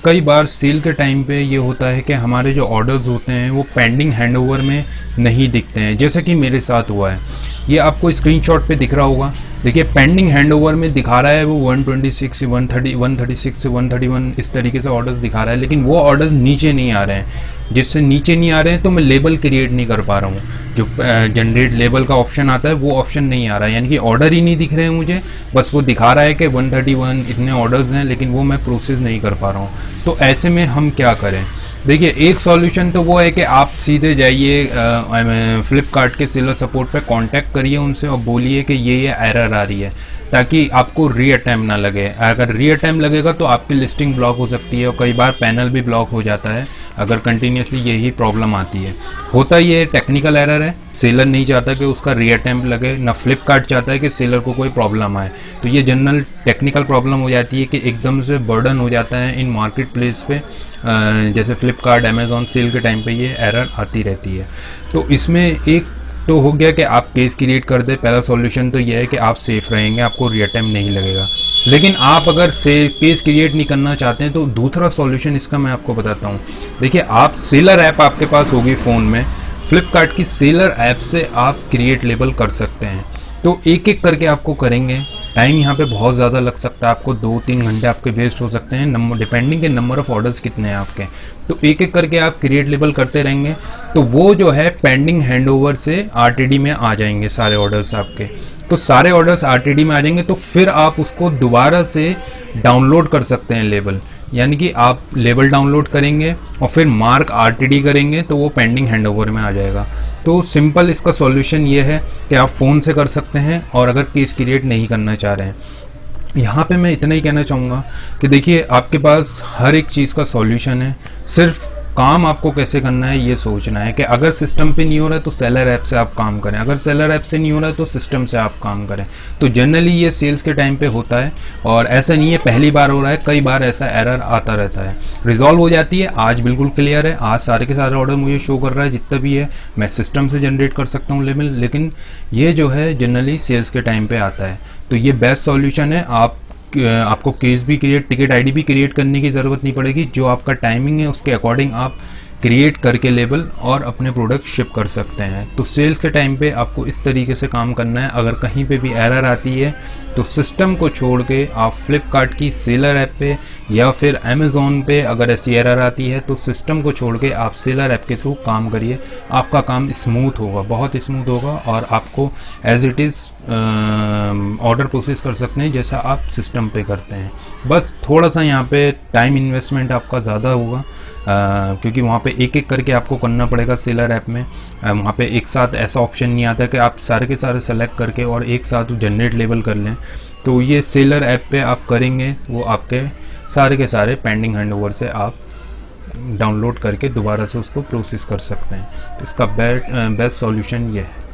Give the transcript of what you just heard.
कई बार सेल के टाइम पे ये होता है कि हमारे जो ऑर्डर्स होते हैं वो पेंडिंग हैंडओवर में नहीं दिखते हैं, जैसा कि मेरे साथ हुआ है। ये आपको स्क्रीनशॉट पे दिख रहा होगा। देखिए पेंडिंग हैंडओवर में दिखा रहा है वो 126 से 130, 136 से 131 इस तरीके से ऑर्डर्स दिखा रहा है, लेकिन वो ऑर्डर्स नीचे नहीं आ रहे हैं। जिससे नीचे नहीं आ रहे हैं तो मैं लेबल क्रिएट नहीं कर पा रहा हूँ। जो जनरेट लेबल का ऑप्शन आता है वो ऑप्शन नहीं आ रहा है, यानी कि ऑर्डर ही नहीं दिख रहे हैं मुझे, बस वो दिखा रहा है कि 131 इतने ऑर्डर्स हैं, लेकिन वो मैं प्रोसेस नहीं कर पा रहा हूँ। तो ऐसे में हम क्या करें? देखिए एक सॉल्यूशन तो वो है कि आप सीधे जाइए फ्लिपकार्ट के सेलर सपोर्ट पे कांटेक्ट करिए उनसे और बोलिए कि ये एरर आ रही है, ताकि आपको रीअटेम्प्ट ना लगे। अगर रीअटेम्प्ट लगेगा तो आपकी लिस्टिंग ब्लॉक हो सकती है और कई बार पैनल भी ब्लॉक हो जाता है अगर कंटिन्यूसली यही प्रॉब्लम आती है। होता ये टेक्निकल एरर है, सेलर नहीं चाहता कि उसका रीअटेम्प्ट लगे, ना फ्लिपकार्ट चाहता है कि सेलर को कोई प्रॉब्लम आए। तो ये जनरल टेक्निकल प्रॉब्लम हो जाती है कि एकदम से बर्डन हो जाता है इन मार्केट प्लेस पे, जैसे फ्लिपकार्ट अमेज़ॉन सेल के टाइम पे ये एरर आती रहती है। तो इसमें एक तो हो गया कि आप केस क्रिएट कर दे। पहला सॉल्यूशन तो ये है कि आप सेफ रहेंगे, आपको रीअटेम्प्ट नहीं लगेगा। लेकिन आप अगर से केस क्रिएट नहीं करना चाहते हैं तो दूसरा सॉल्यूशन इसका मैं आपको बताता हूँ। देखिए आप सेलर ऐप आपके पास होगी फ़ोन में, फ्लिपकार्ट की सेलर ऐप से आप क्रिएट लेबल कर सकते हैं। तो एक एक करके आपको करेंगे, टाइम यहाँ पे बहुत ज़्यादा लग सकता है, आपको 2-3 घंटे आपके वेस्ट हो सकते हैं, नंबर डिपेंडिंग के नंबर ऑफ़ ऑर्डर्स कितने हैं आपके। तो एक एक करके आप क्रिएट लेबल करते रहेंगे तो वो जो है पेंडिंग हैंडओवर से आरटीडी में आ जाएंगे सारे ऑर्डर्स आपके। तो सारे ऑर्डर्स आरटीडी में आ जाएंगे तो फिर आप उसको दोबारा से डाउनलोड कर सकते हैं लेबल, यानी कि आप लेबल डाउनलोड करेंगे और फिर मार्क आरटीडी करेंगे तो वो पेंडिंग हैंडओवर में आ जाएगा। तो सिंपल इसका सॉल्यूशन ये है कि आप फ़ोन से कर सकते हैं, और अगर केस क्रिएट नहीं करना चाह रहे हैं, यहाँ पे मैं इतना ही कहना चाहूँगा कि देखिए आपके पास हर एक चीज़ का सॉल्यूशन है, सिर्फ काम आपको कैसे करना है ये सोचना है कि अगर सिस्टम पे नहीं हो रहा है तो सेलर ऐप से आप काम करें, अगर सेलर ऐप से नहीं हो रहा है तो सिस्टम से आप काम करें। तो जनरली ये सेल्स के टाइम पे होता है, और ऐसा नहीं है पहली बार हो रहा है, कई बार ऐसा एरर आता रहता है। रिजॉल्व हो जाती है, आज बिल्कुल क्लियर है, आज सारे के सारे ऑर्डर मुझे शो कर रहा है जितना भी है, मैं सिस्टम से जनरेट कर सकता हूँ लेबल। लेकिन ये जो है जनरली सेल्स के टाइम पे आता है। तो ये बेस्ट सॉल्यूशन है। आपको केस भी क्रिएट, टिकट आईडी भी क्रिएट करने की ज़रूरत नहीं पड़ेगी, जो आपका टाइमिंग है उसके अकॉर्डिंग आप क्रिएट करके लेबल और अपने प्रोडक्ट शिप कर सकते हैं। तो सेल्स के टाइम पे आपको इस तरीके से काम करना है। अगर कहीं पे भी एरर आती है तो सिस्टम को छोड़ के आप फ्लिपकार्ट की सेलर ऐप पे या फिर अमेज़ॉन पे अगर ऐसी एरर आती है तो सिस्टम को छोड़ के आप सेलर ऐप के थ्रू काम करिए, आपका काम स्मूथ होगा, बहुत स्मूथ होगा, और आपको as it is order process कर सकते हैं जैसा आप सिस्टम पे करते हैं। बस थोड़ा सा यहाँ पे टाइम इन्वेस्टमेंट आपका ज़्यादा होगा, क्योंकि वहाँ पे एक एक करके आपको करना पड़ेगा सेलर ऐप में। वहाँ पे एक साथ ऐसा ऑप्शन नहीं आता कि आप सारे के सारे सेलेक्ट करके और एक साथ जनरेट लेबल कर लें। तो ये सेलर ऐप पे आप करेंगे, वो आपके सारे के सारे पेंडिंग हैंडओवर से आप डाउनलोड करके दोबारा से उसको प्रोसेस कर सकते हैं। इसका बेस्ट सॉल्यूशन ये है।